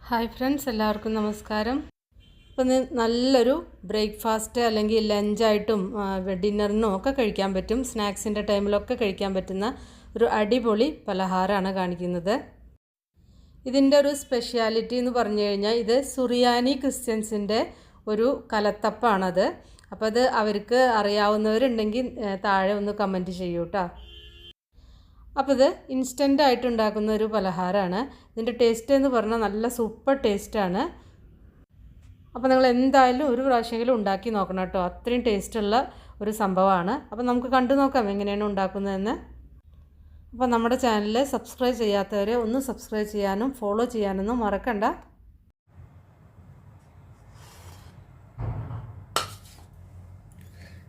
Hi friends, എല്ലാവർക്കും നമസ്കാരം. അപ്പോൾ നല്ലൊരു ബ്രേക്ക്ഫാസ്റ്റ് അല്ലെങ്കിൽ ലഞ്ചായിട്ടും ഡിന്നറിനും ഒക്കെ കഴിക്കാൻ പറ്റും. സ്നാക്സിൻ്റെ ടൈമിലൊക്കെ കഴിക്കാൻ പറ്റുന്ന ഒരു അടിപൊളി പലഹാരമാണ് കാണിക്കുന്നത്. ഇതിൻ്റെ ഒരു സ്പെഷ്യാലിറ്റി എന്ന് പറഞ്ഞു കഴിഞ്ഞാൽ ഇത് സുറിയാനി ക്രിസ്ത്യൻസിൻ്റെ ഒരു കലത്തപ്പാണത്. അപ്പോൾ അത് അവർക്ക് അറിയാവുന്നവരുണ്ടെങ്കിൽ താഴെ ഒന്ന് കമൻറ്റ് ചെയ്യൂ കേട്ടോ. അപ്പോൾ ഇത് ഇൻസ്റ്റൻ്റായിട്ട് ഉണ്ടാക്കുന്ന ഒരു പലഹാരമാണ്. ഇതിൻ്റെ ടേസ്റ്റ് എന്ന് പറഞ്ഞാൽ നല്ല സൂപ്പർ ടേസ്റ്റാണ്. അപ്പോൾ നിങ്ങൾ എന്തായാലും ഒരു പ്രാവശ്യമെങ്കിലും ഉണ്ടാക്കി നോക്കണം കേട്ടോ. അത്രയും ടേസ്റ്റുള്ള ഒരു സംഭവമാണ്. അപ്പോൾ നമുക്ക് കണ്ടു നോക്കാം എങ്ങനെയാണ് ഉണ്ടാക്കുന്നതെന്ന്. അപ്പോൾ നമ്മുടെ ചാനൽ സബ്സ്ക്രൈബ് ചെയ്യാത്തവരെ ഒന്ന് സബ്സ്ക്രൈബ് ചെയ്യാനും ഫോളോ ചെയ്യാനൊന്നും മറക്കണ്ട.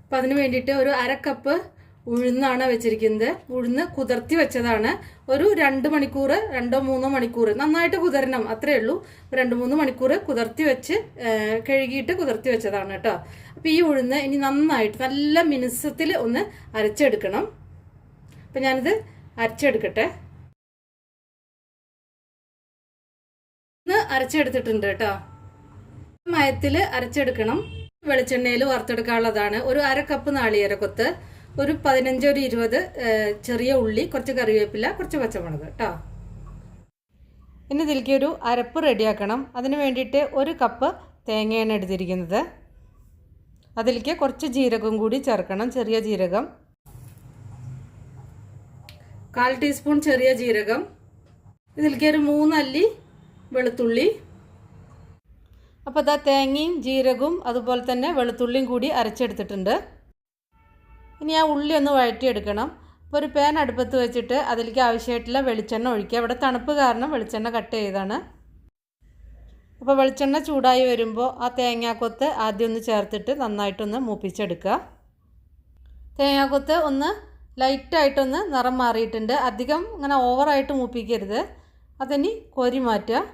അപ്പോൾ അതിന് വേണ്ടിയിട്ട് ഒരു അരക്കപ്പ് ഉഴുന്നാണ് വെച്ചിരിക്കുന്നത്. ഉഴുന്ന് കുതിർത്തി വെച്ചതാണ്. ഒരു 2 മണിക്കൂർ 2-3 മണിക്കൂർ നന്നായിട്ട് കുതിരണം, അത്രയേ ഉള്ളൂ. 2-3 മണിക്കൂർ കുതിർത്തി വെച്ച് കഴുകിയിട്ട് കുതിർത്തി വെച്ചതാണ് കേട്ടോ. അപ്പോൾ ഈ ഉഴുന്ന് ഇനി നന്നായിട്ട് നല്ല മിനുസത്തിൽ ഒന്ന് അരച്ചെടുക്കണം. അപ്പം ഞാനിത് അരച്ചെടുക്കട്ടെ. ഒന്ന് അരച്ചെടുത്തിട്ടുണ്ട് കേട്ടോ. മയത്തിൽ അരച്ചെടുക്കണം. വെളിച്ചെണ്ണയിൽ വറുത്തെടുക്കാനുള്ളതാണ്. ഒരു അരക്കപ്പ് നാളികേരക്കൊത്ത്, ഒരു 15-20 ചെറിയ ഉള്ളി, കുറച്ച് കറിവേപ്പില, കുറച്ച് പച്ചമുളക് കേട്ടോ. ഇനി ഇതിലേക്ക് ഒരു അരപ്പ് റെഡിയാക്കണം. അതിന് വേണ്ടിയിട്ട് 1 കപ്പ് തേങ്ങയാണ് എടുത്തിരിക്കുന്നത്. അതിലേക്ക് കുറച്ച് ജീരകം കൂടി ചേർക്കണം. ചെറിയ ജീരകം 1/4 ടീസ്പൂൺ ചെറിയ ജീരകം. ഇതിലേക്ക് ഒരു 3 അല്ലി വെളുത്തുള്ളി. അപ്പോൾ അതാ തേങ്ങയും ജീരകവും അതുപോലെ തന്നെ വെളുത്തുള്ളിയും കൂടി അരച്ചെടുത്തിട്ടുണ്ട്. ഇനി ആ ഉള്ളി ഒന്ന് വഴറ്റിയെടുക്കണം. അപ്പോൾ ഒരു പാൻ അടുപ്പത്ത് വെച്ചിട്ട് അതിലേക്ക് ആവശ്യമായിട്ടുള്ള വെളിച്ചെണ്ണ ഒഴിക്കുക. ഇവിടെ തണുപ്പ് കാരണം വെളിച്ചെണ്ണ കട്ട് ചെയ്തതാണ്. അപ്പോൾ വെളിച്ചെണ്ണ ചൂടായി വരുമ്പോൾ ആ തേങ്ങാക്കൊത്ത് ആദ്യം ഒന്ന് ചേർത്തിട്ട് നന്നായിട്ടൊന്ന് മൂപ്പിച്ചെടുക്കുക. തേങ്ങാക്കൊത്ത് ഒന്ന് ലൈറ്റായിട്ടൊന്ന് നിറം മാറിയിട്ടുണ്ട്. അധികം ഇങ്ങനെ ഓവറായിട്ട് മൂപ്പിക്കരുത്. അതിനി കോരി മാറ്റുക.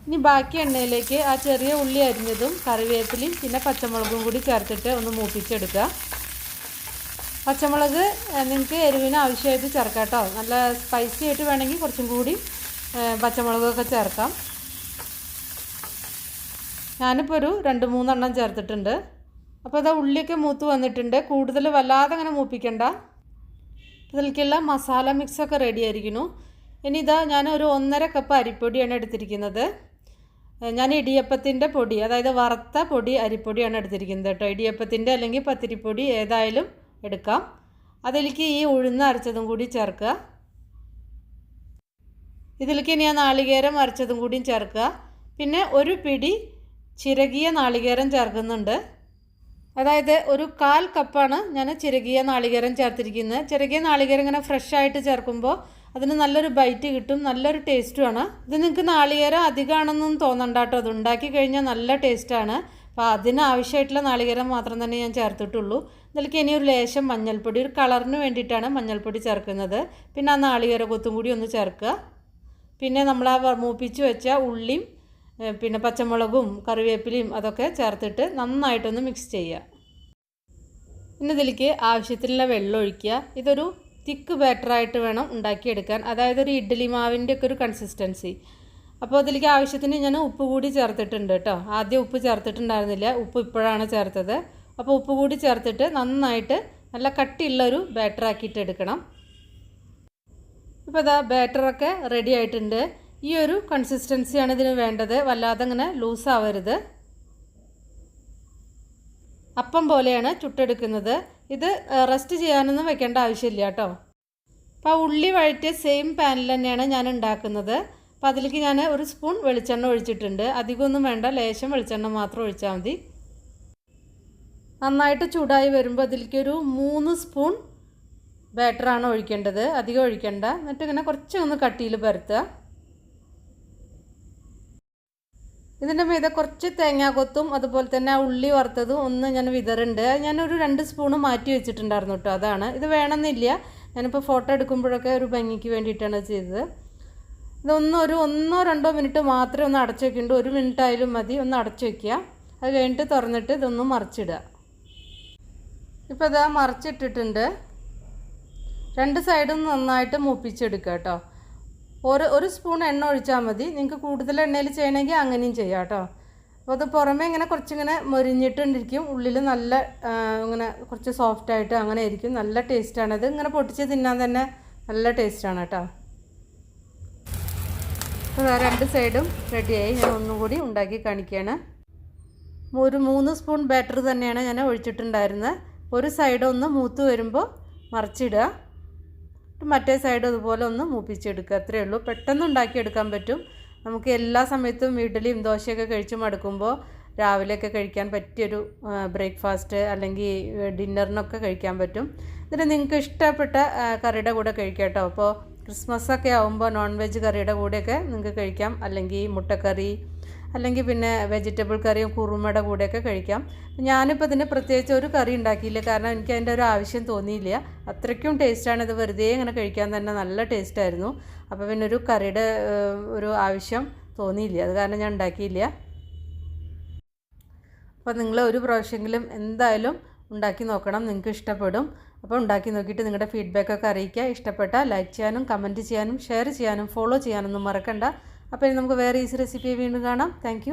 ഇനി ബാക്കി എണ്ണയിലേക്ക് ആ ചെറിയ ഉള്ളി അരിഞ്ഞതും കറിവേപ്പിലയും പിന്നെ പച്ചമുളകും കൂടി ചേർത്തിട്ട് ഒന്ന് മൂപ്പിച്ചെടുക്കുക. പച്ചമുളക് നിങ്ങൾക്ക് എരിവിന് ആവശ്യമായിട്ട് ചേർക്കാം കേട്ടോ. നല്ല സ്പൈസി ആയിട്ട് വേണമെങ്കിൽ കുറച്ചും കൂടി പച്ചമുളകൊക്കെ ചേർക്കാം. ഞാനിപ്പോൾ ഒരു 2-3 എണ്ണം ചേർത്തിട്ടുണ്ട്. അപ്പോൾ അതാ ഉള്ളിയൊക്കെ മൂത്ത് വന്നിട്ടുണ്ട്. കൂടുതൽ വല്ലാതെ അങ്ങനെ മൂപ്പിക്കണ്ട. ഇതിലേക്കുള്ള മസാല മിക്സൊക്കെ റെഡി ആയിരിക്കുന്നു. ഇനി ഇതാ ഞാൻ ഒരു 1.5 കപ്പ് അരിപ്പൊടിയാണ് എടുത്തിരിക്കുന്നത്. ഞാൻ ഇടിയപ്പത്തിൻ്റെ പൊടി, അതായത് വറുത്ത പൊടി അരിപ്പൊടിയാണ് എടുത്തിരിക്കുന്നത് കേട്ടോ. ഇടിയപ്പത്തിൻ്റെ അല്ലെങ്കിൽ പത്തിരിപ്പൊടി ഏതായാലും എടുക്കാം. അതിലേക്ക് ഈ ഉഴുന്ന് അരച്ചതും കൂടി ചേർക്കുക. ഇതിലേക്ക് ഇനി ആ നാളികേരം അരച്ചതും കൂടിയും ചേർക്കുക. പിന്നെ ഒരു പിടി ചിരകിയ നാളികേരം ചേർക്കുന്നുണ്ട്. അതായത് ഒരു 1/4 കപ്പാണ് ഞാൻ ചിരകിയ നാളികേരം ചേർത്തിരിക്കുന്നത്. ചിരകിയ നാളികേരം ഇങ്ങനെ ഫ്രഷായിട്ട് ചേർക്കുമ്പോൾ അതിന് നല്ലൊരു ബൈറ്റ് കിട്ടും, നല്ലൊരു ടേസ്റ്റുമാണ്. ഇത് നിങ്ങൾക്ക് നാളികേരം അധികമാണെന്നൊന്നും തോന്നണ്ട കേട്ടോ. അത് ഉണ്ടാക്കി കഴിഞ്ഞാൽ നല്ല ടേസ്റ്റാണ്. അപ്പോൾ അതിനാവശ്യമായിട്ടുള്ള നാളികേരം മാത്രം തന്നെ ഞാൻ ചേർത്തിട്ടുള്ളൂ. ഇതിലേക്ക് ഇനി ഒരു ലേശം മഞ്ഞൾപ്പൊടി, ഒരു കളറിന് വേണ്ടിയിട്ടാണ് മഞ്ഞൾപ്പൊടി ചേർക്കുന്നത്. പിന്നെ ആ നാളികേര കൊത്തും കൂടി ഒന്ന് ചേർക്കുക. പിന്നെ നമ്മൾ ആ മൂപ്പിച്ച് വെച്ച ഉള്ളിയും പിന്നെ പച്ചമുളകും കറിവേപ്പിലയും അതൊക്കെ ചേർത്തിട്ട് നന്നായിട്ടൊന്ന് മിക്സ് ചെയ്യുക. പിന്നെ ഇതിലേക്ക് ആവശ്യത്തിനുള്ള വെള്ളം ഒഴിക്കുക. ഇതൊരു തിക്ക് ബാറ്ററായിട്ട് വേണം ഉണ്ടാക്കിയെടുക്കാൻ, അതായത് ഒരു ഇഡ്ഡലി മാവിൻ്റെ ഒക്കെ ഒരു കൺസിസ്റ്റൻസി. അപ്പോൾ അതിലേക്ക് ആവശ്യത്തിന് ഞാൻ ഉപ്പ് കൂടി ചേർത്തിട്ടുണ്ട് കേട്ടോ. ആദ്യം ഉപ്പ് ചേർത്തിട്ടുണ്ടായിരുന്നില്ല, ഉപ്പ് ഇപ്പോഴാണ് ചേർത്തത്. അപ്പോൾ ഉപ്പ് കൂടി ചേർത്തിട്ട് നന്നായിട്ട് നല്ല കട്ടിയുള്ളൊരു ബാറ്ററാക്കിയിട്ട് എടുക്കണം. ഇപ്പോൾ ഇതാ ബാറ്ററൊക്കെ റെഡി ആയിട്ടുണ്ട്. ഈ ഒരു കൺസിസ്റ്റൻസിയാണ് ഇതിന് വേണ്ടത്. വല്ലാതെ അങ്ങനെ ലൂസാവരുത്. അപ്പം പോലെയാണ് ചുട്ടെടുക്കുന്നത്. ഇത് റെസ്റ്റ് ചെയ്യാനൊന്നും വെക്കേണ്ട ആവശ്യമില്ല കേട്ടോ. അപ്പോൾ ആ ഉള്ളി വഴറ്റിയ സെയിം പാനിൽ തന്നെയാണ് ഞാൻ ഉണ്ടാക്കുന്നത്. അപ്പോൾ അതിലേക്ക് ഞാൻ 1 സ്പൂൺ വെളിച്ചെണ്ണ ഒഴിച്ചിട്ടുണ്ട്. അധികമൊന്നും വേണ്ട, ലേശം വെളിച്ചെണ്ണ മാത്രം ഒഴിച്ചാൽ മതി. നന്നായിട്ട് ചൂടായി വരുമ്പോൾ അതിലേക്ക് ഒരു 3 സ്പൂൺ ബാറ്ററാണ് ഒഴിക്കേണ്ടത്. അധികം ഒഴിക്കേണ്ട. എന്നിട്ട് ഇങ്ങനെ കുറച്ചൊന്ന് കട്ടിയിൽ പരത്തുക. ഇതിൻ്റെ മീതെ കുറച്ച് തേങ്ങാക്കൊത്തും അതുപോലെ തന്നെ ആ ഉള്ളി വറുത്തതും ഒന്ന് ഞാൻ വിതറുണ്ട്. ഞാനൊരു 2 സ്പൂണ് മാറ്റി വെച്ചിട്ടുണ്ടായിരുന്നു കേട്ടോ. അതാണ്, ഇത് വേണമെന്നില്ല. ഞാനിപ്പോൾ ഫോട്ടോ എടുക്കുമ്പോഴൊക്കെ ഒരു ഭംഗിക്ക് വേണ്ടിയിട്ടാണ് ചെയ്തത്. ഇതൊന്ന് ഒരു 1-2 മിനിറ്റ് മാത്രമേ ഒന്ന് അടച്ചു വെക്കുന്നുണ്ട്. 1 മിനിറ്റ് ആയാലും മതി. ഒന്ന് അടച്ചു വയ്ക്കുക. അത് കഴിഞ്ഞിട്ട് തുറന്നിട്ട് ഇതൊന്ന് മറിച്ചിടുക. ഇപ്പോൾ ഇതാ മറിച്ചിട്ടിട്ടുണ്ട്. 2 സൈഡും നന്നായിട്ട് മൂപ്പിച്ചെടുക്കുക കേട്ടോ. ഒരു സ്പൂൺ എണ്ണ ഒഴിച്ചാൽ മതി. നിങ്ങൾക്ക് കൂടുതൽ എണ്ണയിൽ ചെയ്യണമെങ്കിൽ അങ്ങനെയും ചെയ്യാം കേട്ടോ. അപ്പോൾ അത് പുറമേ ഇങ്ങനെ കുറച്ചിങ്ങനെ മൊരിഞ്ഞിട്ടുണ്ടിരിക്കും, ഉള്ളിൽ നല്ല ഇങ്ങനെ കുറച്ച് സോഫ്റ്റായിട്ട് അങ്ങനെ ആയിരിക്കും. നല്ല ടേസ്റ്റാണത്. ഇങ്ങനെ പൊട്ടിച്ച് തിന്നാൻ തന്നെ നല്ല ടേസ്റ്റാണ് കേട്ടോ. അപ്പോൾ രണ്ട് സൈഡും റെഡിയായി. ഞാൻ ഒന്നും കൂടി ഉണ്ടാക്കി കാണിക്കുകയാണ്. ഒരു 3 സ്പൂൺ ബാറ്റർ തന്നെയാണ് ഞാൻ ഒഴിച്ചിട്ടുണ്ടായിരുന്നത്. ഒരു സൈഡ് ഒന്ന് മൂത്ത് വരുമ്പോൾ മറിച്ചിടുക, മറ്റേ സൈഡ് അതുപോലെ ഒന്ന് മൂപ്പിച്ചെടുക്കുക. അത്രയേ ഉള്ളൂ. പെട്ടെന്ന് ഉണ്ടാക്കിയെടുക്കാൻ പറ്റും. നമുക്ക് എല്ലാ സമയത്തും ഇഡ്ഡലിയും ദോശയൊക്കെ കഴിച്ച് മടുക്കുമ്പോൾ രാവിലെയൊക്കെ കഴിക്കാൻ പറ്റിയൊരു ബ്രേക്ക്ഫാസ്റ്റ് അല്ലെങ്കിൽ ഡിന്നറിനൊക്കെ കഴിക്കാൻ പറ്റും. എന്നിട്ട് നിങ്ങൾക്ക് ഇഷ്ടപ്പെട്ട കറിയുടെ കൂടെ കഴിക്കാം കേട്ടോ. അപ്പോൾ ക്രിസ്മസൊക്കെ ആകുമ്പോൾ നോൺ വെജ് കറിയുടെ കൂടെയൊക്കെ നിങ്ങൾക്ക് കഴിക്കാം, അല്ലെങ്കിൽ മുട്ടക്കറി, അല്ലെങ്കിൽ പിന്നെ വെജിറ്റബിൾ കറിയും കുറുമയുടെ കൂടെയൊക്കെ കഴിക്കാം. ഞാനിപ്പോൾ ഇതിന് പ്രത്യേകിച്ച് ഒരു കറി ഉണ്ടാക്കിയില്ല, കാരണം എനിക്ക് അതിൻ്റെ ഒരു ആവശ്യം തോന്നിയില്ല. അത്രയ്ക്കും ടേസ്റ്റാണ്. ഇത് വെറുതെ ഇങ്ങനെ കഴിക്കാൻ തന്നെ നല്ല ടേസ്റ്റായിരുന്നു. അപ്പോൾ പിന്നെ ഒരു കറിയുടെ ഒരു ആവശ്യം തോന്നിയില്ല, അത് കാരണം ഞാൻ ഉണ്ടാക്കിയില്ല. അപ്പോൾ നിങ്ങൾ ഒരു പ്രാവശ്യമെങ്കിലും എന്തായാലും ഉണ്ടാക്കി നോക്കണം, നിങ്ങൾക്ക് ഇഷ്ടപ്പെടും. അപ്പോൾ ഉണ്ടാക്കി നോക്കിയിട്ട് നിങ്ങളുടെ ഫീഡ്ബാക്കൊക്കെ അറിയിക്കുക. ഇഷ്ടപ്പെട്ടാൽ ലൈക്ക് ചെയ്യാനും കമൻറ്റ് ചെയ്യാനും ഷെയർ ചെയ്യാനും ഫോളോ ചെയ്യാനൊന്നും മറക്കണ്ട. അപ്പോൾ ഇനി നമുക്ക് വേറെ ഈസി റെസിപ്പി വീണ്ടും കാണാം. താങ്ക്